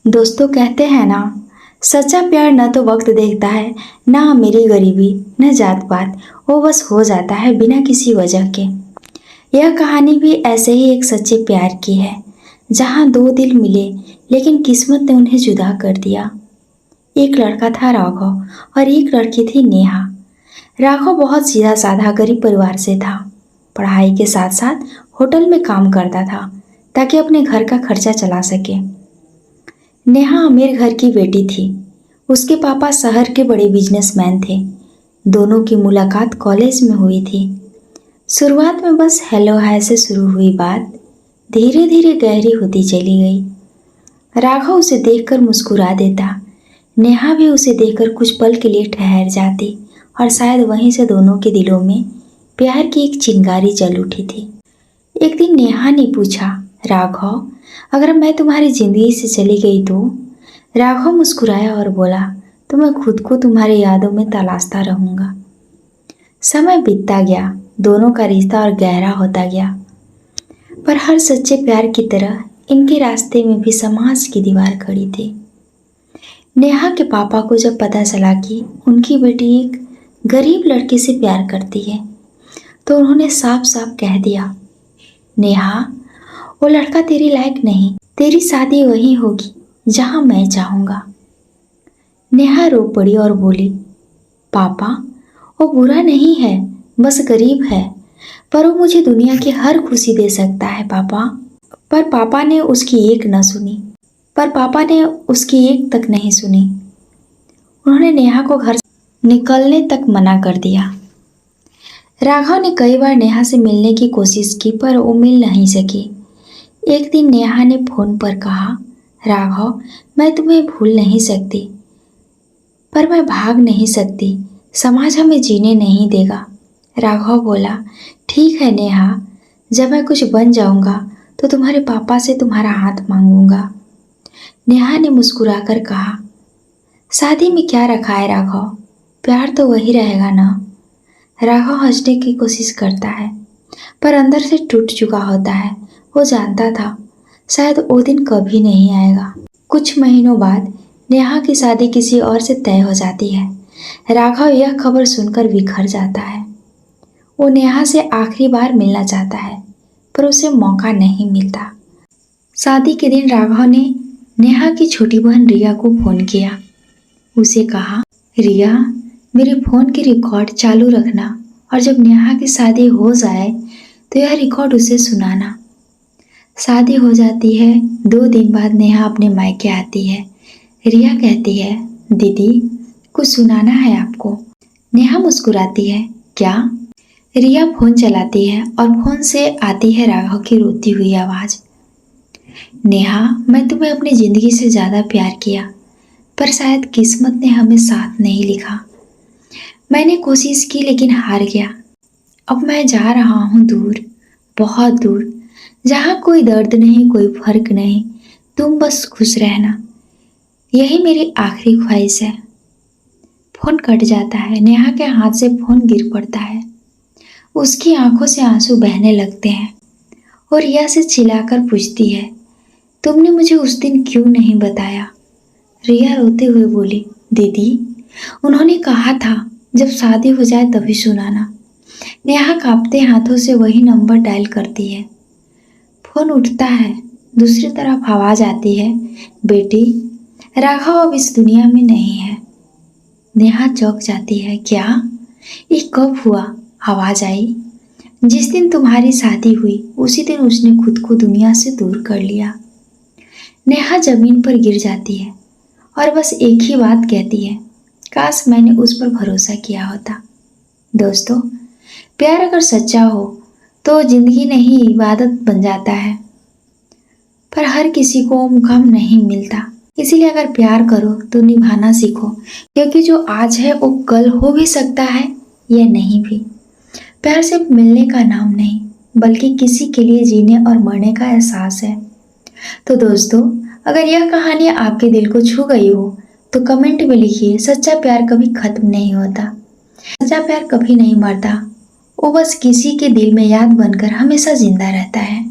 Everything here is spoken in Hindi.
दोस्तों कहते हैं ना, सच्चा प्यार न तो वक्त देखता है, ना अमीरी गरीबी, न जात पात। वो बस हो जाता है बिना किसी वजह के। यह कहानी भी ऐसे ही एक सच्चे प्यार की है, जहाँ दो दिल मिले लेकिन किस्मत ने उन्हें जुदा कर दिया। एक लड़का था राघव और एक लड़की थी नेहा। राघव बहुत सीधा साधा गरीब परिवार से था। पढ़ाई के साथ साथ होटल में काम करता था ताकि अपने घर का खर्चा चला सके। नेहा अमीर घर की बेटी थी। उसके पापा शहर के बड़े बिजनेसमैन थे। दोनों की मुलाकात कॉलेज में हुई थी। शुरुआत में बस हेलो हाय से शुरू हुई बात धीरे धीरे गहरी होती चली गई। राघव उसे देखकर मुस्कुरा देता। नेहा भी उसे देखकर कुछ पल के लिए ठहर जाती और शायद वहीं से दोनों के दिलों में प्यार की एक चिंगारी जल उठी थी। एक दिन नेहा ने पूछा, राघव, अगर मैं तुम्हारी जिंदगी से चली गई तो? राघव मुस्कुराया और बोला, तो मैं खुद को तुम्हारी यादों में तलाशता रहूंगा। समय बीतता गया, दोनों का रिश्ता और गहरा होता गया। पर हर सच्चे प्यार की तरह इनके रास्ते में भी समाज की दीवार खड़ी थी। नेहा के पापा को जब पता चला कि उनकी बेटी एक गरीब लड़के से प्यार करती है, तो उन्होंने साफ साफ कह दिया, नेहा, वो लड़का तेरे लायक नहीं। तेरी शादी वही होगी जहां मैं चाहूंगा। नेहा रो पड़ी और बोली, पापा, वो बुरा नहीं है, बस गरीब है, पर वो मुझे दुनिया की हर खुशी दे सकता है पापा। पर पापा ने उसकी एक तक नहीं सुनी। उन्होंने नेहा को घर से निकलने तक मना कर दिया। राघव ने कई बार नेहा से मिलने की कोशिश की, पर वो मिल नहीं सकी। एक दिन नेहा ने फोन पर कहा, राघव, मैं तुम्हें भूल नहीं सकती, पर मैं भाग नहीं सकती। समाज हमें जीने नहीं देगा। राघव बोला, ठीक है नेहा, जब मैं कुछ बन जाऊंगा तो तुम्हारे पापा से तुम्हारा हाथ मांगूंगा। नेहा ने मुस्कुराकर कहा, शादी में क्या रखा है राघव, प्यार तो वही रहेगा ना। राघव हंसने की कोशिश करता है, पर अंदर से टूट चुका होता है। वो जानता था शायद वो दिन कभी नहीं आएगा। कुछ महीनों बाद नेहा की शादी किसी और से तय हो जाती है। राघव यह खबर सुनकर बिखर जाता है। वो नेहा से आखिरी बार मिलना चाहता है, पर उसे मौका नहीं मिलता। शादी के दिन राघव ने नेहा की छोटी बहन रिया को फोन किया। उसे कहा, रिया, मेरे फोन के रिकॉर्ड चालू रखना और जब नेहा की शादी हो जाए तो यह रिकॉर्ड उसे सुनाना। शादी हो जाती है। 2 दिन बाद नेहा अपने मायके आती है। रिया कहती है, दीदी, कुछ सुनाना है आपको। नेहा मुस्कुराती है, क्या? रिया फोन चलाती है और फोन से आती है राघव की रोती हुई आवाज़। नेहा, मैं तुम्हें अपनी ज़िंदगी से ज़्यादा प्यार किया, पर शायद किस्मत ने हमें साथ नहीं लिखा। मैंने कोशिश की लेकिन हार गया। अब मैं जा रहा हूँ दूर, बहुत दूर, जहाँ कोई दर्द नहीं, कोई फर्क नहीं। तुम बस खुश रहना, यही मेरी आखिरी ख्वाहिश है। फोन कट जाता है। नेहा के हाथ से फोन गिर पड़ता है। उसकी आंखों से आंसू बहने लगते हैं और रिया से चिल्लाकर पूछती है, तुमने मुझे उस दिन क्यों नहीं बताया? रिया रोते हुए बोली, दीदी, उन्होंने कहा था जब शादी हो जाए तभी सुनाना। नेहा कांपते हाथों से वही नंबर डायल करती है। फोन उठता है। दूसरी तरफ आवाज आती है, बेटी, राघव अब इस दुनिया में नहीं है। नेहा चौंक जाती है, क्या? ये कब हुआ? आवाज आई, जिस दिन तुम्हारी शादी हुई उसी दिन उसने खुद को दुनिया से दूर कर लिया। नेहा जमीन पर गिर जाती है और बस एक ही बात कहती है, काश मैंने उस पर भरोसा किया होता। दोस्तों, प्यार अगर सच्चा हो तो जिंदगी नहीं इबादत बन जाता है, पर हर किसी को वो मुकाम नहीं मिलता। इसीलिए अगर प्यार करो तो निभाना सीखो, क्योंकि जो आज है वो कल हो भी सकता है या नहीं भी। प्यार सिर्फ मिलने का नाम नहीं, बल्कि किसी के लिए जीने और मरने का एहसास है। तो दोस्तों, अगर यह कहानी आपके दिल को छू गई हो तो कमेंट में लिखिए, सच्चा प्यार कभी खत्म नहीं होता, सच्चा प्यार कभी नहीं मरता, वो बस किसी के दिल में याद बनकर हमेशा जिंदा रहता है।